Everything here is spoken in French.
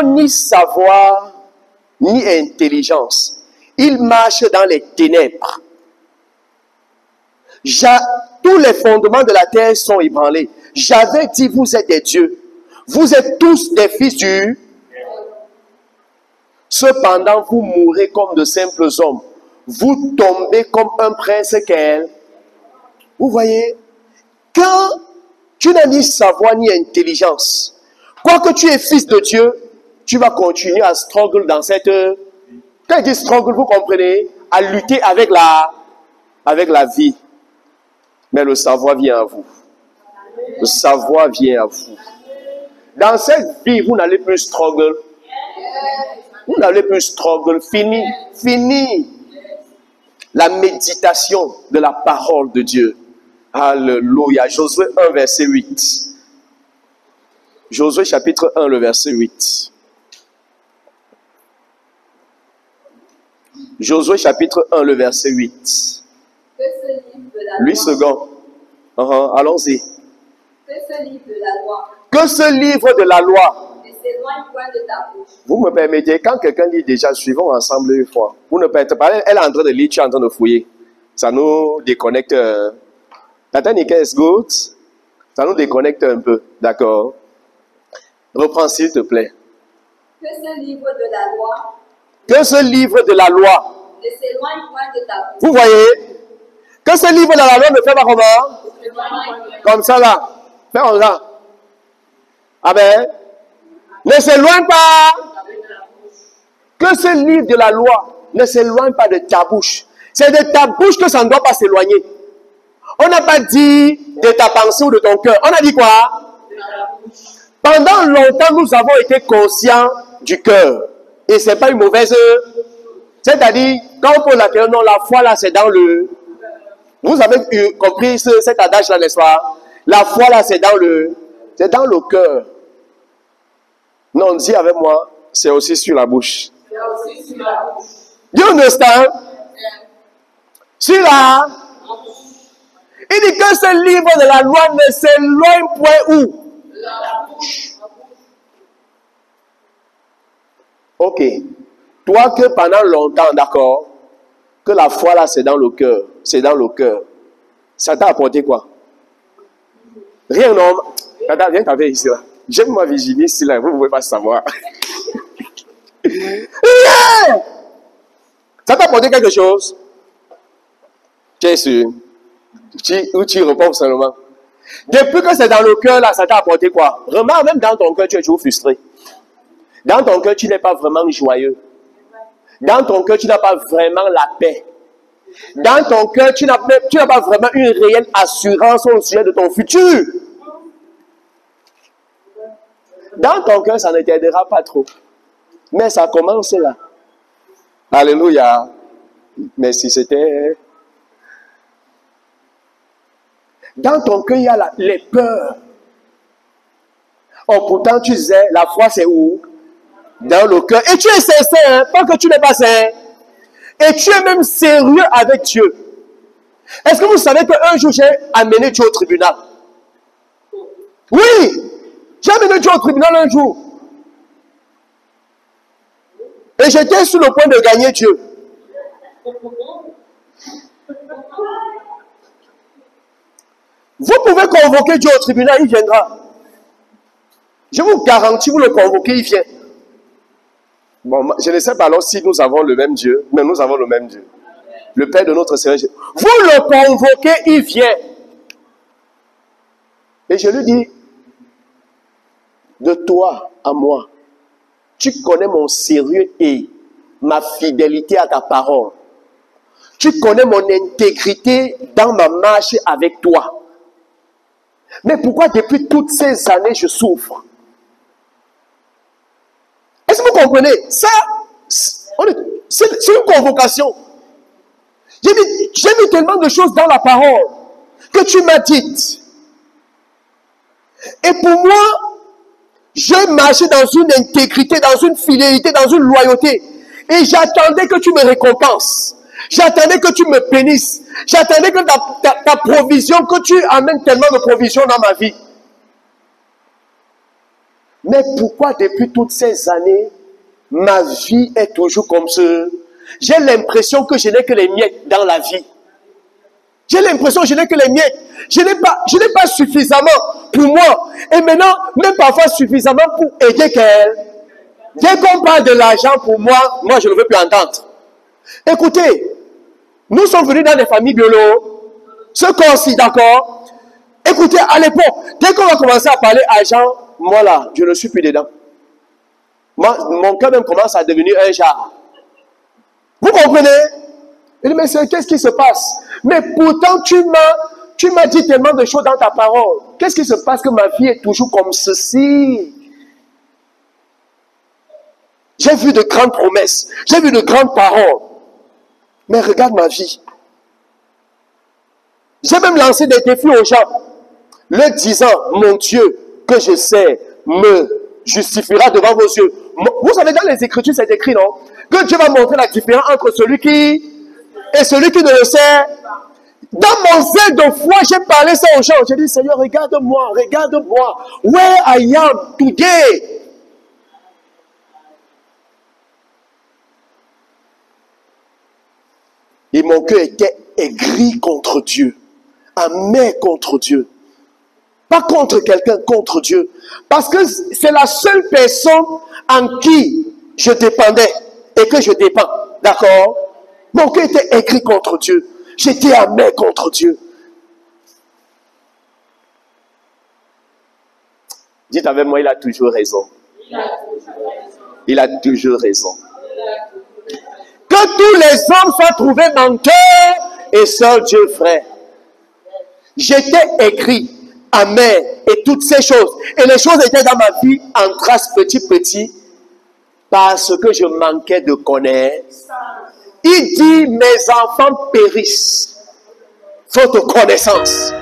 n'ont ni savoir, ni intelligence. Ils marchent dans les ténèbres. Tous les fondements de la terre sont ébranlés. J'avais dit, vous êtes des dieux. Vous êtes tous des fils du... Cependant, vous mourrez comme de simples hommes. Vous tombez comme un prince qu'elle. Vous voyez, quand tu n'as ni savoir ni intelligence, quoique tu es fils de Dieu, tu vas continuer à struggle dans cette... Quand il dit struggle, vous comprenez, à lutter avec la vie. Mais le savoir vient à vous. Le savoir vient à vous. Dans cette vie, vous n'allez plus struggle. Vous n'allez plus struggle. Fini. Fini. La méditation de la parole de Dieu. Alléluia. Josué 1, verset 8. Josué chapitre 1, le verset 8. Josué chapitre 1, le verset 8. 8 secondes. Allons-y. Que ce livre de la loi. Que ce livre de la loi. Ne s'éloigne point de ta bouche. Vous me permettez, quand quelqu'un dit déjà, suivons ensemble une fois. Vous ne permettez pas, elle est en train de lire, tu es en train de fouiller. Ça nous déconnecte. Tatanika is good. Ça nous déconnecte un peu. D'accord. Reprends s'il te plaît. Que ce livre de la loi. Que ce livre de la loi. Ne s'éloigne point de ta bouche. Vous voyez? Que ce livre de la loi ne fait pas comment? Comme ça là. Fais comme ça. Amen. Ne s'éloigne pas. Que ce livre de la loi ne s'éloigne pas de ta bouche. C'est de ta bouche que ça ne doit pas s'éloigner. On n'a pas dit de ta pensée ou de ton cœur. On a dit quoi? Pendant longtemps, nous avons été conscients du cœur. Et ce n'est pas une mauvaise... C'est-à-dire, quand on pose la question, non, la foi là, c'est dans le... Vous avez compris cet adage-là, n'est-ce pas? La foi là, c'est dans le cœur. Non, dis avec moi, c'est aussi sur la bouche. C'est aussi sur la bouche. Do you understand? Sur la... Il dit que ce livre de la loi ne s'éloigne point où? La bouche. Ok. Toi que pendant longtemps, d'accord, que la foi là, c'est dans le cœur. C'est dans le cœur. Ça t'a apporté quoi? Rien, non? Viens t'avoir ici là. J'aime ma Virginie ici là, vous ne pouvez pas savoir. Rien! Ça t'a apporté quelque chose? Tu es sûr? Ou tu réponds seulement? Depuis que c'est dans le cœur là, ça t'a apporté quoi? Remarque, même dans ton cœur, tu es toujours frustré. Dans ton cœur, tu n'es pas vraiment joyeux. Dans ton cœur, tu n'as pas vraiment la paix. Dans ton cœur, tu n'as pas vraiment une réelle assurance au sujet de ton futur. Dans ton cœur, ça ne t'aidera pas trop. Mais ça commence là. Alléluia. Mais si c'était... Dans ton cœur, il y a les peurs. Oh, pourtant, tu disais, la foi, c'est où? Dans le cœur. Et tu es sincère, hein? Pas que tu n'es pas sincère. Et tu es même sérieux avec Dieu. Est-ce que vous savez qu'un jour, j'ai amené Dieu au tribunal? Oui! J'ai amené Dieu au tribunal un jour. Et j'étais sur le point de gagner Dieu. Vous pouvez convoquer Dieu au tribunal, il viendra. Je vous garantis, vous le convoquez, il vient. Bon, je ne sais pas alors si nous avons le même Dieu, mais nous avons le même Dieu. Le Père de notre Seigneur Jésus. Vous le convoquez, il vient. Et je lui dis, de toi à moi, tu connais mon sérieux et ma fidélité à ta parole. Tu connais mon intégrité dans ma marche avec toi. Mais pourquoi depuis toutes ces années je souffre? Est-ce que vous comprenez? Ça, c'est une convocation. J'ai mis tellement de choses dans la parole que tu m'as dites. Et pour moi, j'ai marché dans une intégrité, dans une fidélité, dans une loyauté. Et j'attendais que tu me récompenses. J'attendais que tu me bénisses. J'attendais que ta provision, que tu amènes tellement de provisions dans ma vie. Mais pourquoi depuis toutes ces années, ma vie est toujours comme ce? J'ai l'impression que je n'ai que les miettes dans la vie. J'ai l'impression que je n'ai que les miettes. Je n'ai pas suffisamment pour moi. Et maintenant, même parfois suffisamment pour aider quelqu'un. Dès qu'on parle de l'argent pour moi, moi je ne veux plus entendre. Écoutez, nous sommes venus dans des familles biolo. Ce corps-ci, d'accord? Écoutez, à l'époque, dès qu'on va commencer à parler argent, moi là, je ne suis plus dedans. Moi, mon cœur même commence à devenir un jar. Vous comprenez? Il dit, mais qu'est-ce qui se passe? Mais pourtant, tu m'as dit tellement de choses dans ta parole. Qu'est-ce qui se passe que ma vie est toujours comme ceci? J'ai vu de grandes promesses. J'ai vu de grandes paroles. Mais regarde ma vie. J'ai même lancé des défis aux gens. Le disant, mon Dieu, que je sais, me justifiera devant vos yeux. Vous savez, dans les Écritures, c'est écrit, non? Que Dieu va montrer la différence entre celui qui et celui qui ne le sait. Dans mon zèle de foi, j'ai parlé ça aux gens. J'ai dit, Seigneur, regarde-moi, regarde-moi. Where I am today. Et mon cœur était aigri contre Dieu. Amer contre Dieu. Pas contre quelqu'un, contre Dieu. Parce que c'est la seule personne en qui je dépendais et que je dépends. D'accord? Mon cœur était aigri contre Dieu. J'étais amer contre Dieu. Dites avec moi, il a toujours raison. Il a toujours raison. Que tous les hommes soient trouvés menteurs et seul Dieu vrai. J'étais aigri, amer et toutes ces choses. Et les choses étaient dans ma vie en trace petit parce que je manquais de connaître. Il dit, mes enfants périssent faute de connaissance.